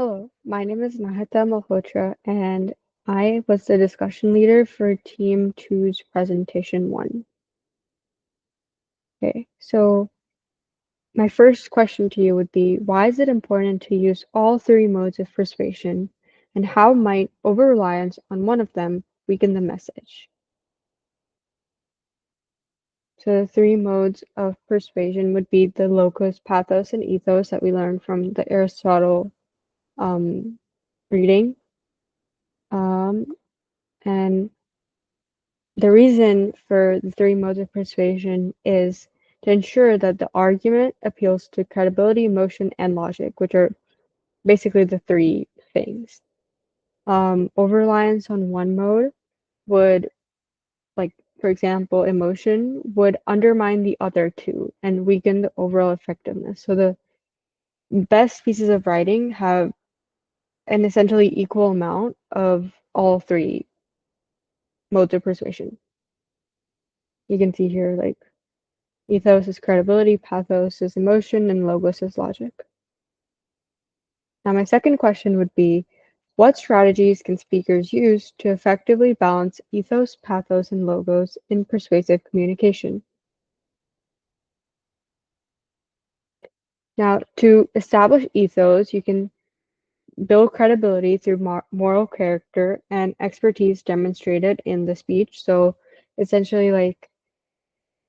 Hello, my name is Mahita Malhotra, and I was the discussion leader for Team Two's presentation one. Okay, so my first question to you would be, why is it important to use all three modes of persuasion, and how might over-reliance on one of them weaken the message? So the three modes of persuasion would be the logos, pathos, and ethos that we learned from the Aristotle um, reading. And the reason for the three modes of persuasion is to ensure that the argument appeals to credibility, emotion, and logic, which are basically the three things. Over-reliance on one mode would, like, for example, emotion would undermine the other two and weaken the overall effectiveness. So the best pieces of writing have an essentially equal amount of all three modes of persuasion. You can see here, like, ethos is credibility, pathos is emotion, and logos is logic. Now, my second question would be, what strategies can speakers use to effectively balance ethos, pathos, and logos in persuasive communication? Now, to establish ethos, you can build credibility through moral character and expertise demonstrated in the speech. So essentially, like,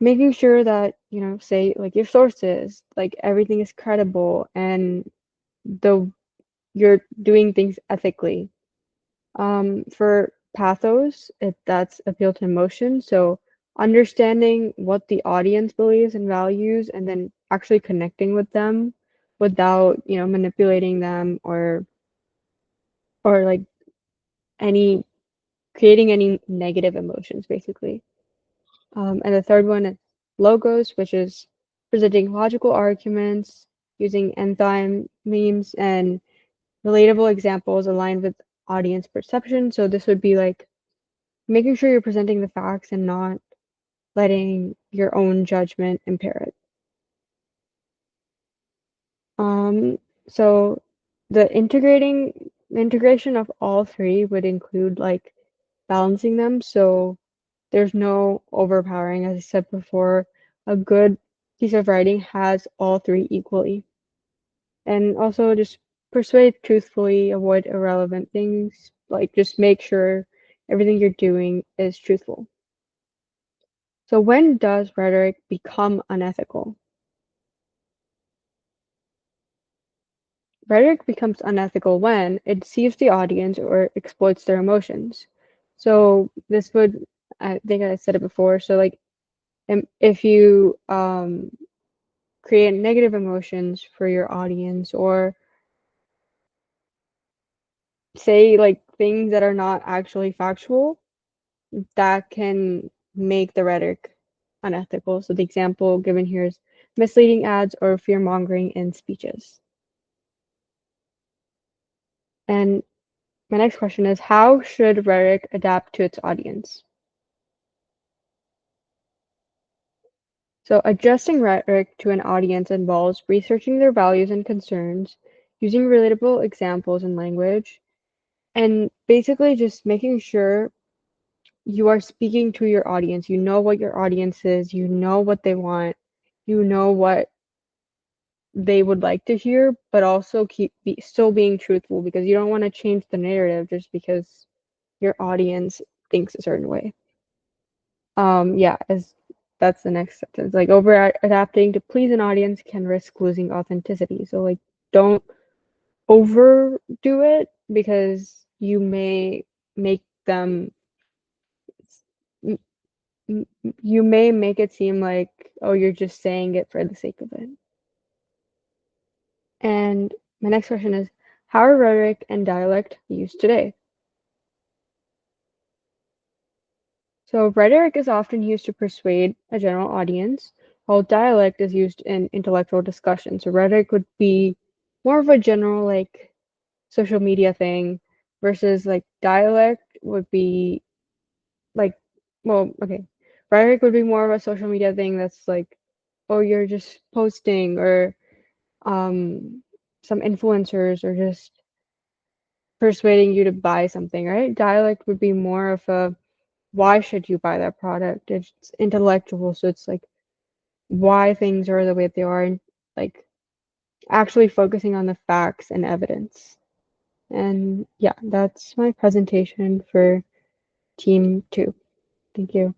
making sure that, say, like, your sources, like, everything is credible and the you're doing things ethically. For pathos, that's appeal to emotion. So understanding what the audience believes and values, and then actually connecting with them without, manipulating them or like any creating any negative emotions, basically. And the third one is logos, which is presenting logical arguments using enzyme memes and relatable examples aligned with audience perception. So this would be like making sure you're presenting the facts and not letting your own judgment impair it. Um, so the integration of all three would include like balancing them so there's no overpowering. As I said before, a good piece of writing has all three equally. And also just persuade truthfully, avoid irrelevant things, like just make sure everything you're doing is truthful. So when does rhetoric become unethical? Rhetoric becomes unethical when it deceives the audience or exploits their emotions. So this would, I think I said it before, so like if you create negative emotions for your audience or say like things that are not actually factual, that can make the rhetoric unethical. So the example given here is misleading ads or fear-mongering in speeches. And my next question is, how should rhetoric adapt to its audience? So adjusting rhetoric to an audience involves researching their values and concerns, using relatable examples and language, and basically just making sure you are speaking to your audience. You know what your audience is, you know what they want, you know what they would like to hear, but also still being truthful because you don't want to change the narrative just because your audience thinks a certain way. Yeah, as that's the next sentence. Like over adapting to please an audience can risk losing authenticity. So like don't overdo it because you may make them you may make it seem like, oh, you're just saying it for the sake of it. And my next question is, how are rhetoric and dialect used today? So rhetoric is often used to persuade a general audience, while dialect is used in intellectual discussion. So rhetoric would be more of a general like social media thing versus like dialect would be like, well, okay. Rhetoric would be more of a social media thing that's like, oh, you're just posting or um some influencers or just persuading you to buy something, right? Dialect would be more of a why should you buy that product? It's intellectual, so it's like why things are the way they are, and like actually focusing on the facts and evidence. And yeah, that's my presentation for team 2. Thank you.